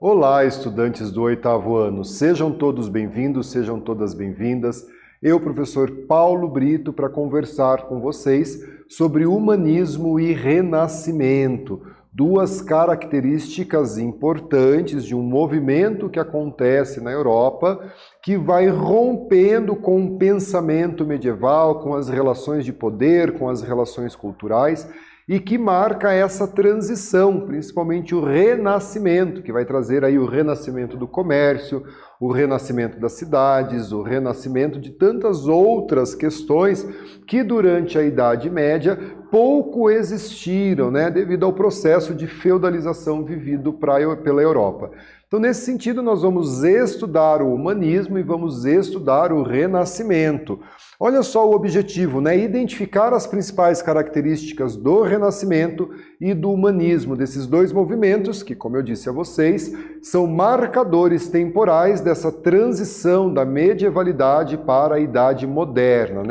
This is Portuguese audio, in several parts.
Olá, estudantes do 8º ano, sejam todos bem-vindos, sejam todas bem-vindas. Eu, professor Paulo Brito, para conversar com vocês sobre humanismo e renascimento, duas características importantes de um movimento que acontece na Europa, que vai rompendo com o pensamento medieval, com as relações de poder, com as relações culturais, e que marca essa transição, principalmente o renascimento, que vai trazer aí o renascimento do comércio, o renascimento das cidades, o renascimento de tantas outras questões que durante a Idade Média pouco existiram, devido ao processo de feudalização vivido pela Europa. Então, nesse sentido, nós vamos estudar o humanismo e vamos estudar o renascimento. Olha só o objetivo, identificar as principais características do renascimento e do humanismo, desses dois movimentos que, como eu disse a vocês, são marcadores temporais dessa transição da medievalidade para a Idade Moderna,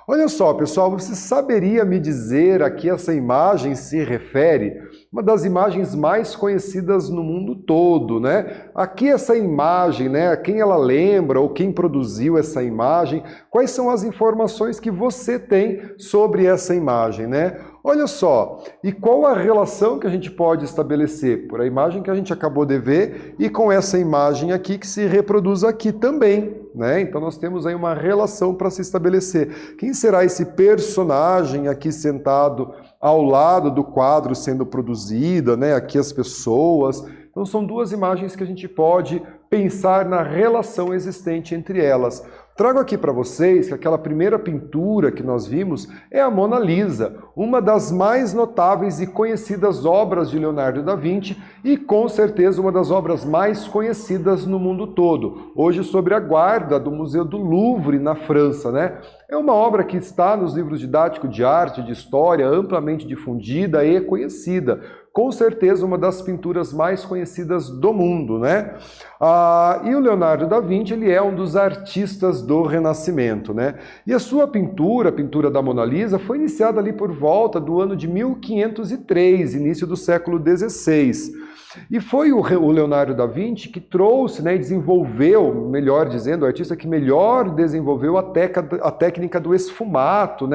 Olha só, pessoal, você saberia me dizer a que essa imagem se refere? Uma das imagens mais conhecidas no mundo todo, A que essa imagem, a quem ela lembra ou quem produziu essa imagem? Quais são as informações que você tem sobre essa imagem, Olha só, e qual a relação que a gente pode estabelecer por a imagem que a gente acabou de ver e com essa imagem aqui que se reproduz aqui também, Então nós temos aí uma relação para se estabelecer. Quem será esse personagem aqui sentado ao lado do quadro sendo produzido, Aqui as pessoas. Então são duas imagens que a gente pode pensar na relação existente entre elas. Trago aqui para vocês que aquela primeira pintura que nós vimos é a Mona Lisa, uma das mais notáveis e conhecidas obras de Leonardo da Vinci e com certeza uma das obras mais conhecidas no mundo todo, hoje sob a guarda do Museu do Louvre na França, É uma obra que está nos livros didáticos de arte, de história, amplamente difundida e conhecida. Com certeza uma das pinturas mais conhecidas do mundo, E o Leonardo da Vinci, ele é um dos artistas do Renascimento, E a sua pintura, a pintura da Mona Lisa, foi iniciada ali por volta do ano de 1503, início do século XVI. E foi o Leonardo da Vinci que trouxe, e desenvolveu, melhor dizendo, o artista que melhor desenvolveu a técnica do esfumato,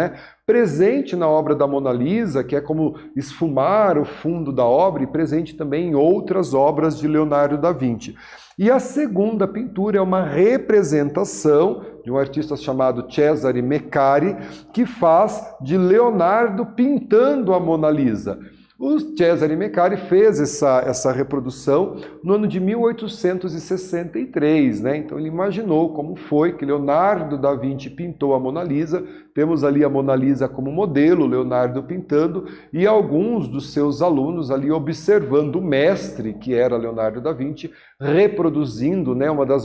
presente na obra da Mona Lisa, que é como esfumar o fundo da obra, e presente também em outras obras de Leonardo da Vinci. E a segunda pintura é uma representação de um artista chamado Cesare Meccari, que faz de Leonardo pintando a Mona Lisa. O Cesare Meccari fez essa reprodução no ano de 1863, Então ele imaginou como foi que Leonardo da Vinci pintou a Mona Lisa. Temos ali a Mona Lisa como modelo, Leonardo pintando, e alguns dos seus alunos ali observando o mestre, que era Leonardo da Vinci, reproduzindo,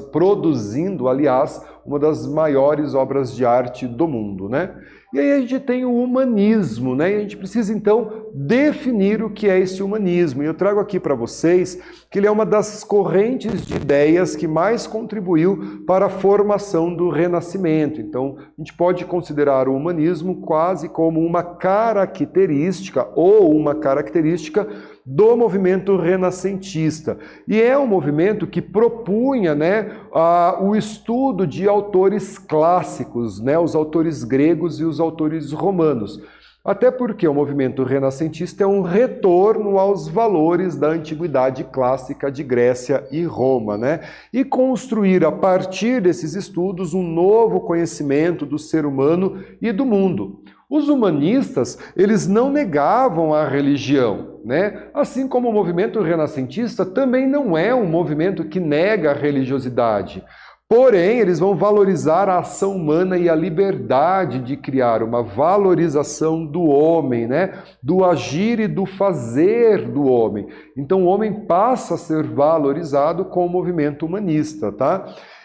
produzindo, aliás, uma das maiores obras de arte do mundo, E aí a gente tem o humanismo, E a gente precisa, então, definir o que é esse humanismo. E eu trago aqui para vocês que ele é uma das correntes de ideias que mais contribuiu para a formação do Renascimento. Então, a gente pode considerar o humanismo quase como uma característica do movimento renascentista. E é um movimento que propunha o estudo de autores clássicos, os autores gregos e os autores romanos. Até porque o movimento renascentista é um retorno aos valores da antiguidade clássica de Grécia e Roma, E construir a partir desses estudos um novo conhecimento do ser humano e do mundo. Os humanistas, eles não negavam a religião, Assim como o movimento renascentista também não é um movimento que nega a religiosidade. Porém, eles vão valorizar a ação humana e a liberdade de criar, uma valorização do homem, Do agir e do fazer do homem. Então, o homem passa a ser valorizado com o movimento humanista,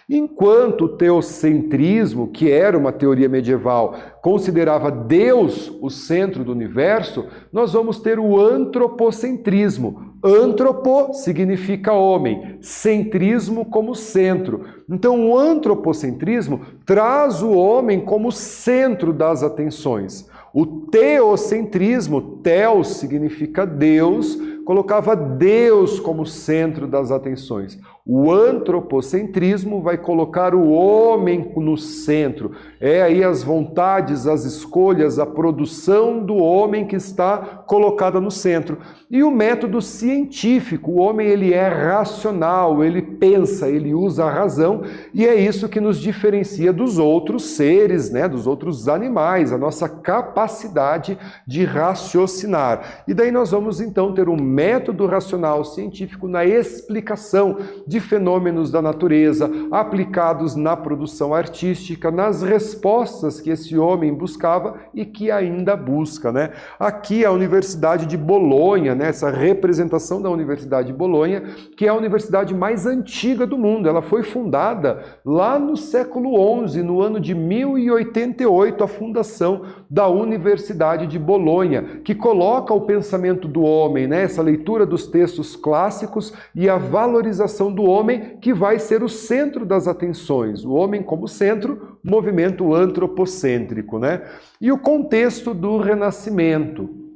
Enquanto o teocentrismo, que era uma teoria medieval, considerava Deus o centro do universo, nós vamos ter o antropocentrismo. Antropo significa homem, centrismo como centro. Então, o antropocentrismo traz o homem como centro das atenções. O teocentrismo, teos significa Deus, colocava Deus como centro das atenções. O antropocentrismo vai colocar o homem no centro. É aí as vontades, as escolhas, a produção do homem que está colocada no centro. E o método científico, o homem ele é racional, ele pensa, ele usa a razão, e é isso que nos diferencia dos outros seres, né, dos outros animais, a nossa capacidade de raciocinar. E daí nós vamos então ter um método racional científico na explicação de fenômenos da natureza aplicados na produção artística, nas respostas que esse homem buscava e que ainda busca, né? Aqui a Universidade de Bolonha, né? Essa representação da Universidade de Bolonha, que é a universidade mais antiga do mundo. Ela foi fundada lá no século XI, no ano de 1088, a fundação da Universidade de Bolonha, que coloca o pensamento do homem, né? Essa leitura dos textos clássicos e a valorização do homem, que vai ser o centro das atenções. O homem como centro, movimento antropocêntrico, né? E o contexto do Renascimento.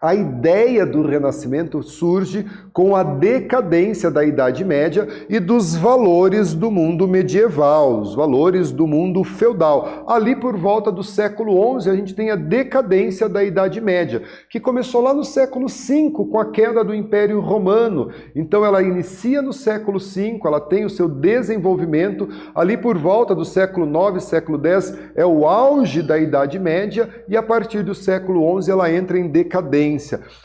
A ideia do Renascimento surge com a decadência da Idade Média e dos valores do mundo medieval, os valores do mundo feudal. Ali por volta do século XI a gente tem a decadência da Idade Média, que começou lá no século V com a queda do Império Romano. Então ela inicia no século V, ela tem o seu desenvolvimento. Ali por volta do século IX, século X é o auge da Idade Média e a partir do século XI ela entra em decadência.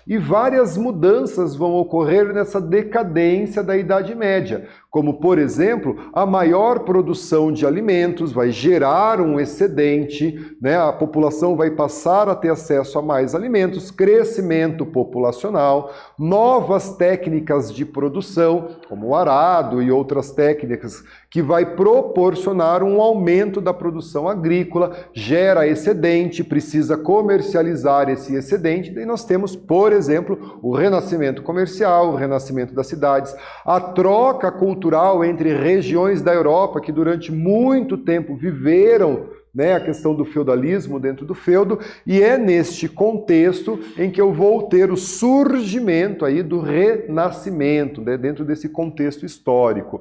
E várias mudanças vão ocorrer nessa decadência da Idade Média, como, por exemplo, a maior produção de alimentos vai gerar um excedente, né? A população vai passar a ter acesso a mais alimentos, crescimento populacional, novas técnicas de produção, como o arado e outras técnicas, que vai proporcionar um aumento da produção agrícola, gera excedente, precisa comercializar esse excedente, daí nós temos, por exemplo, o renascimento comercial, o renascimento das cidades, a troca cultural entre regiões da Europa que durante muito tempo viveram, né, a questão do feudalismo dentro do feudo, e é neste contexto em que eu vou ter o surgimento aí do renascimento, né, dentro desse contexto histórico.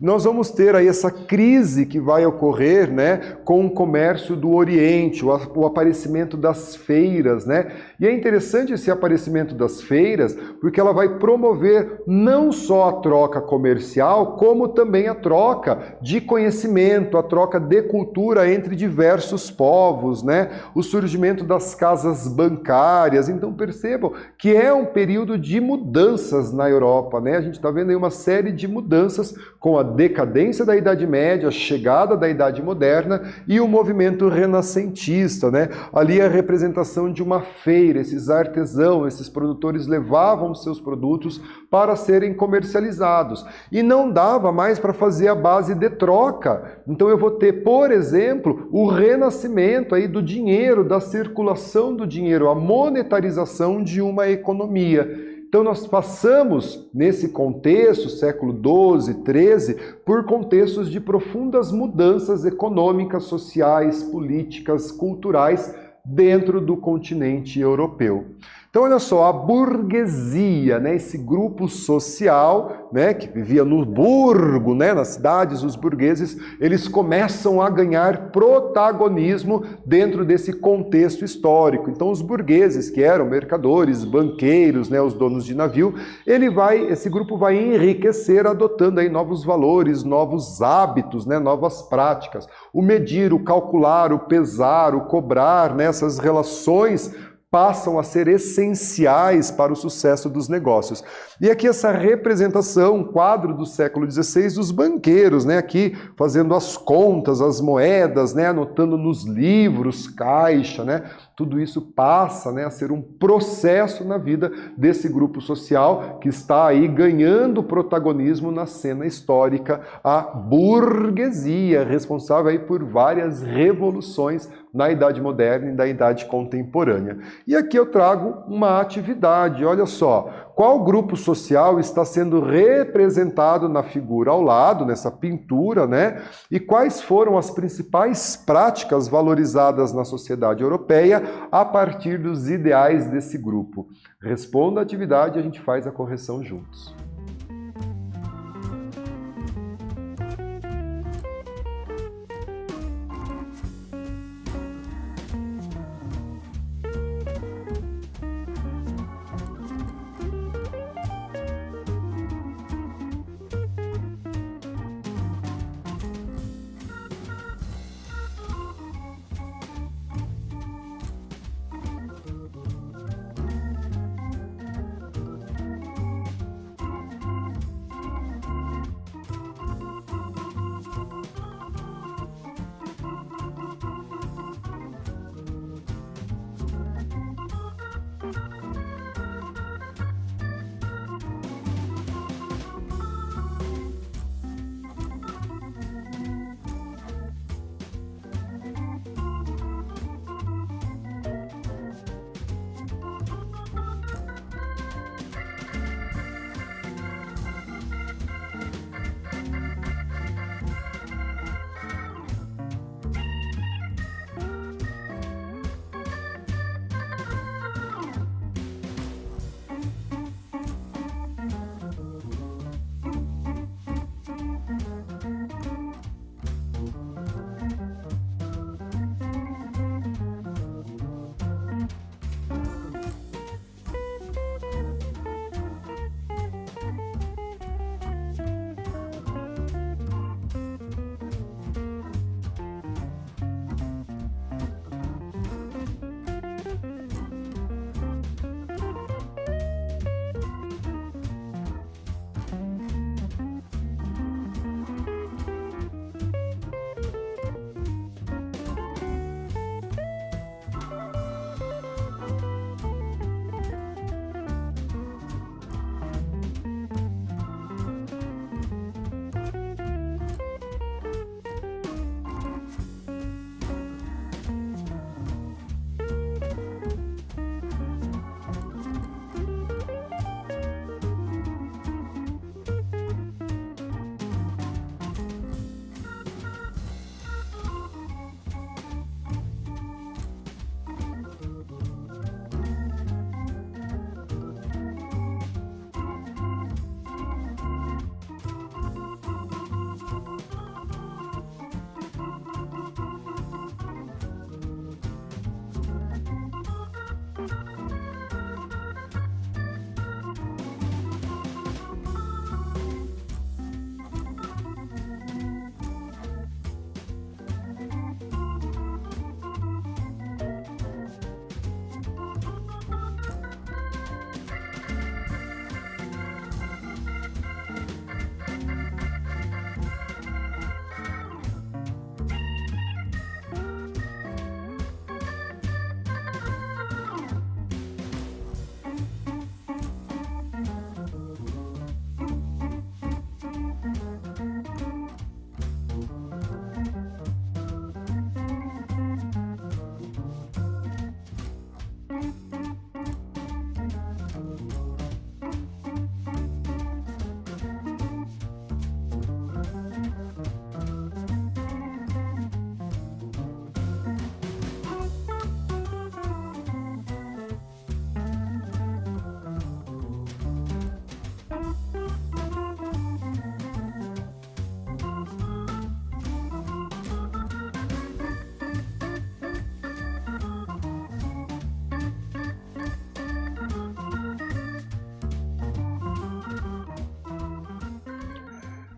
Nós vamos ter aí essa crise que vai ocorrer, né, com o comércio do Oriente, o aparecimento das feiras, né? E é interessante esse aparecimento das feiras, porque ela vai promover não só a troca comercial, como também a troca de conhecimento, a troca de cultura entre diversos povos, né? O surgimento das casas bancárias. Então percebam que é um período de mudanças na Europa, né? A gente está vendo aí uma série de mudanças com a decadência da Idade Média, a chegada da Idade Moderna e o movimento renascentista, né? Ali a representação de uma feira, esses artesãos, esses produtores levavam seus produtos para serem comercializados e não dava mais para fazer a base de troca. Então eu vou ter, por exemplo, o renascimento aí do dinheiro, da circulação do dinheiro, a monetarização de uma economia. Então nós passamos, nesse contexto, século XII, XIII, por contextos de profundas mudanças econômicas, sociais, políticas, culturais dentro do continente europeu. Então, olha só, a burguesia, né, esse grupo social, né, que vivia no burgo, né, nas cidades, os burgueses, eles começam a ganhar protagonismo dentro desse contexto histórico. Então, os burgueses, que eram mercadores, banqueiros, né, os donos de navio, esse grupo vai enriquecer adotando aí novos valores, novos hábitos, né, novas práticas. O medir, o calcular, o pesar, o cobrar, né, essas relações passam a ser essenciais para o sucesso dos negócios. E aqui essa representação, um quadro do século XVI dos banqueiros, né? Aqui fazendo as contas, as moedas, né? Anotando nos livros, caixa, né? Tudo isso passa, né, a ser um processo na vida desse grupo social que está aí ganhando protagonismo na cena histórica, a burguesia, responsável aí por várias revoluções na Idade Moderna e da Idade Contemporânea. E aqui eu trago uma atividade, olha só, qual grupo social está sendo representado na figura ao lado, nessa pintura, né? E quais foram as principais práticas valorizadas na sociedade europeia a partir dos ideais desse grupo? Responda a atividade e a gente faz a correção juntos.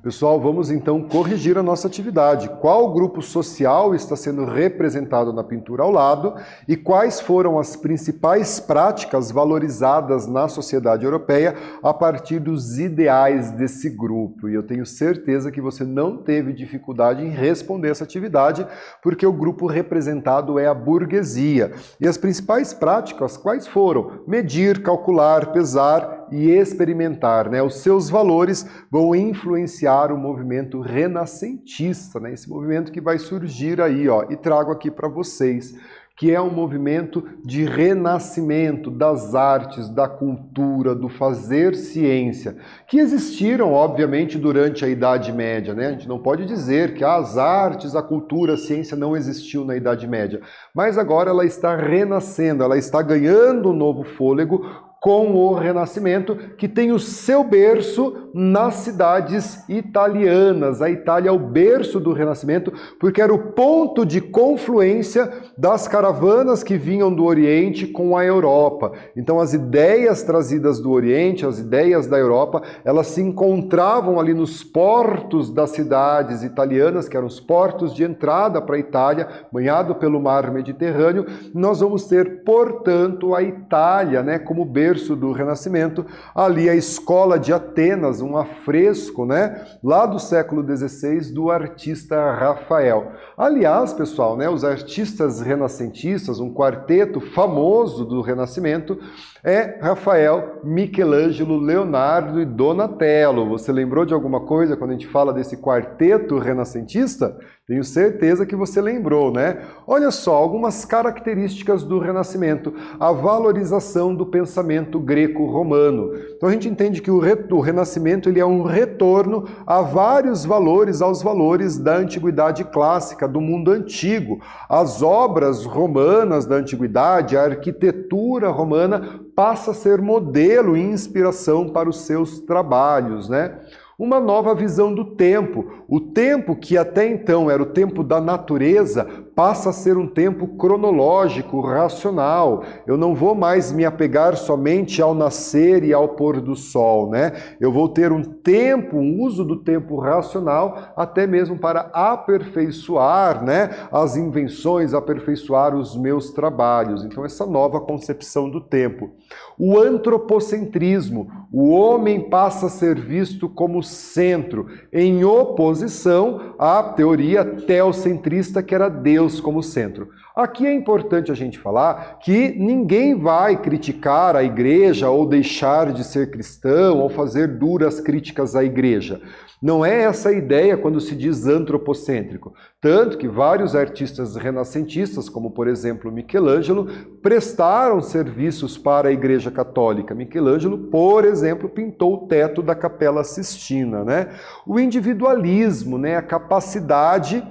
Pessoal, vamos então corrigir a nossa atividade. Qual grupo social está sendo representado na pintura ao lado e quais foram as principais práticas valorizadas na sociedade europeia a partir dos ideais desse grupo? E eu tenho certeza que você não teve dificuldade em responder essa atividade, porque o grupo representado é a burguesia. E as principais práticas quais foram? Medir, calcular, pesar e experimentar, né? Os seus valores vão influenciar o movimento renascentista, né? Esse movimento que vai surgir aí, ó, e trago aqui para vocês, que é um movimento de renascimento das artes, da cultura, do fazer ciência, que existiram, obviamente, durante a Idade Média, né? A gente não pode dizer que as artes, a cultura, a ciência não existiu na Idade Média, mas agora ela está renascendo, ela está ganhando um novo fôlego com o Renascimento, que tem o seu berço nas cidades italianas. A Itália é o berço do Renascimento, porque era o ponto de confluência das caravanas que vinham do Oriente com a Europa. Então as ideias trazidas do Oriente, as ideias da Europa, elas se encontravam ali nos portos das cidades italianas, que eram os portos de entrada para a Itália, banhado pelo mar Mediterrâneo. Nós vamos ter, portanto, a Itália, né, como berço do Renascimento, ali a Escola de Atenas, um afresco, né, lá do século XVI, do artista Rafael. Aliás, pessoal, né, os artistas renascentistas, um quarteto famoso do Renascimento, é Rafael, Michelangelo, Leonardo e Donatello. Você lembrou de alguma coisa quando a gente fala desse quarteto renascentista? Tenho certeza que você lembrou, né? Olha só, algumas características do Renascimento. A valorização do pensamento greco-romano. Então a gente entende que o Renascimento ele é um retorno a vários valores, aos valores da Antiguidade clássica, do mundo antigo. As obras romanas da Antiguidade, a arquitetura romana, passa a ser modelo e inspiração para os seus trabalhos, né? Uma nova visão do tempo. O tempo que até então era o tempo da natureza passa a ser um tempo cronológico, racional. Eu não vou mais me apegar somente ao nascer e ao pôr do sol, né? Eu vou ter um tempo, um uso do tempo racional, até mesmo para aperfeiçoar, né, as invenções, aperfeiçoar os meus trabalhos. Então, essa nova concepção do tempo. O antropocentrismo. O homem passa a ser visto como centro, em oposição à teoria teocentrista, que era Deus como centro. Aqui é importante a gente falar que ninguém vai criticar a igreja ou deixar de ser cristão ou fazer duras críticas à igreja. Não é essa a ideia quando se diz antropocêntrico. Tanto que vários artistas renascentistas, como por exemplo Michelangelo, prestaram serviços para a Igreja Católica. Michelangelo, por exemplo, pintou o teto da Capela Sistina, né? O individualismo, né? A capacidade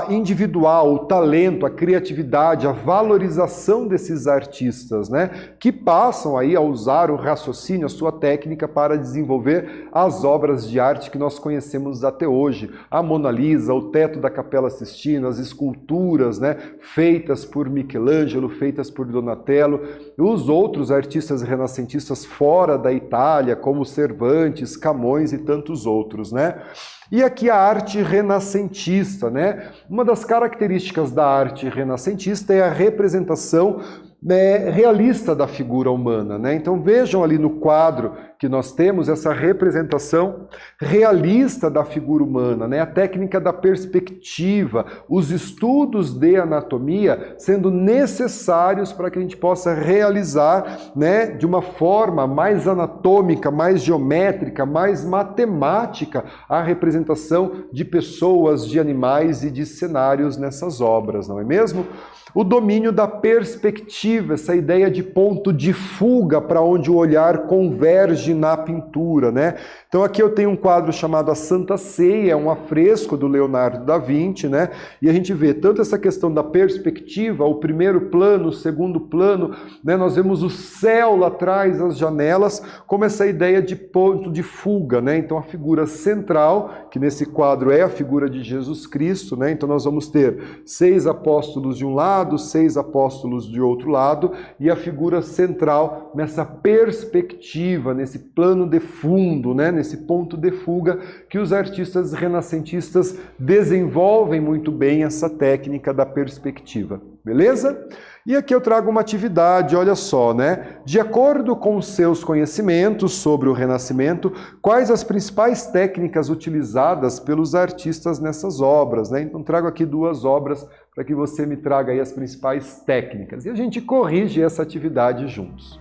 individual, o talento, a criatividade, a valorização desses artistas, né? Que passam aí a usar o raciocínio, a sua técnica para desenvolver as obras de arte que nós conhecemos até hoje. A Mona Lisa, o teto da Capela Sistina, as esculturas, né, feitas por Michelangelo, feitas por Donatello, e os outros artistas renascentistas fora da Itália, como Cervantes, Camões e tantos outros, né? E aqui a arte renascentista, né? Uma das características da arte renascentista é a representação realista da figura humana, né? Então vejam ali no quadro que nós temos essa representação realista da figura humana, né? A técnica da perspectiva, os estudos de anatomia sendo necessários para que a gente possa realizar, né, de uma forma mais anatômica, mais geométrica, mais matemática a representação de pessoas, de animais e de cenários nessas obras, não é mesmo? O domínio da perspectiva, essa ideia de ponto de fuga para onde o olhar converge na pintura, né? Então aqui eu tenho um quadro chamado A Santa Ceia, é um afresco do Leonardo da Vinci, né? E a gente vê tanto essa questão da perspectiva, o primeiro plano, o segundo plano, né? Nós vemos o céu lá atrás, as janelas, como essa ideia de ponto de fuga, né? Então a figura central, que nesse quadro é a figura de Jesus Cristo, né? Então nós vamos ter 6 apóstolos de um lado, 6 apóstolos de outro lado, e a figura central nessa perspectiva, nesse plano de fundo, né? Nesse ponto de fuga que os artistas renascentistas desenvolvem muito bem essa técnica da perspectiva. Beleza? E aqui eu trago uma atividade, olha só, né? De acordo com os seus conhecimentos sobre o Renascimento, quais as principais técnicas utilizadas pelos artistas nessas obras, né? Então trago aqui 2 obras para que você me traga aí as principais técnicas. E a gente corrige essa atividade juntos.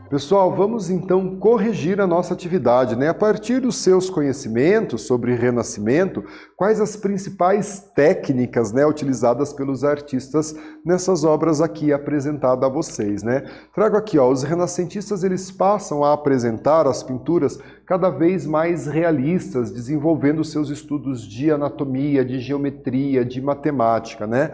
Pessoal, vamos então corrigir a nossa atividade, né? A partir dos seus conhecimentos sobre Renascimento, quais as principais técnicas, né, utilizadas pelos artistas nessas obras aqui apresentadas a vocês, né? Trago aqui, ó, os renascentistas eles passam a apresentar as pinturas cada vez mais realistas, desenvolvendo seus estudos de anatomia, de geometria, de matemática, né?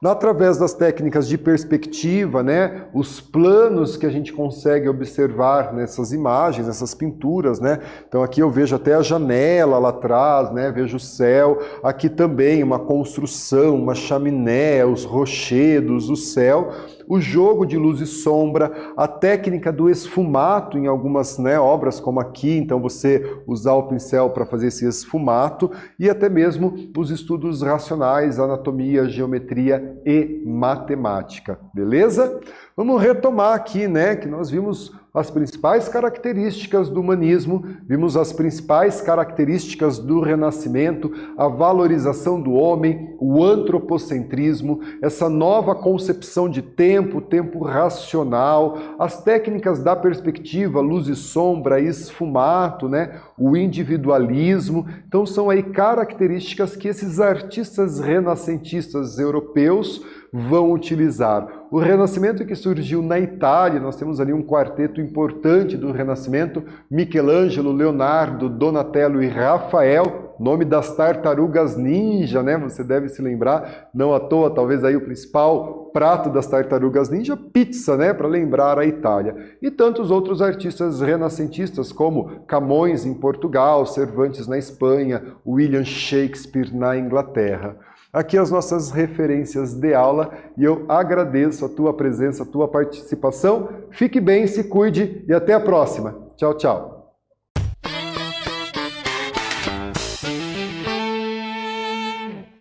Através das técnicas de perspectiva, né, os planos que a gente consegue observar nessas imagens, nessas pinturas, né? Então aqui eu vejo até a janela lá atrás, né? Vejo o céu, aqui também uma construção, uma chaminé, os rochedos, o céu, o jogo de luz e sombra, a técnica do esfumato em algumas, né, obras como aqui, então você usar o pincel para fazer esse esfumato e até mesmo os estudos racionais, anatomia, geometria e matemática, beleza? Vamos retomar aqui, né, que nós vimos as principais características do humanismo, vimos as principais características do Renascimento, a valorização do homem, o antropocentrismo, essa nova concepção de tempo, tempo racional, as técnicas da perspectiva, luz e sombra, esfumato, né, o individualismo. Então são aí características que esses artistas renascentistas europeus vão utilizar. O Renascimento que surgiu na Itália, nós temos ali um quarteto importante do Renascimento, Michelangelo, Leonardo, Donatello e Rafael, nome das tartarugas ninja, né? Você deve se lembrar, não à toa, talvez aí o principal prato das tartarugas ninja, pizza, né? Para lembrar a Itália. E tantos outros artistas renascentistas, como Camões em Portugal, Cervantes na Espanha, William Shakespeare na Inglaterra. Aqui as nossas referências de aula e eu agradeço a tua presença, a tua participação. Fique bem, se cuide e até a próxima. Tchau, tchau.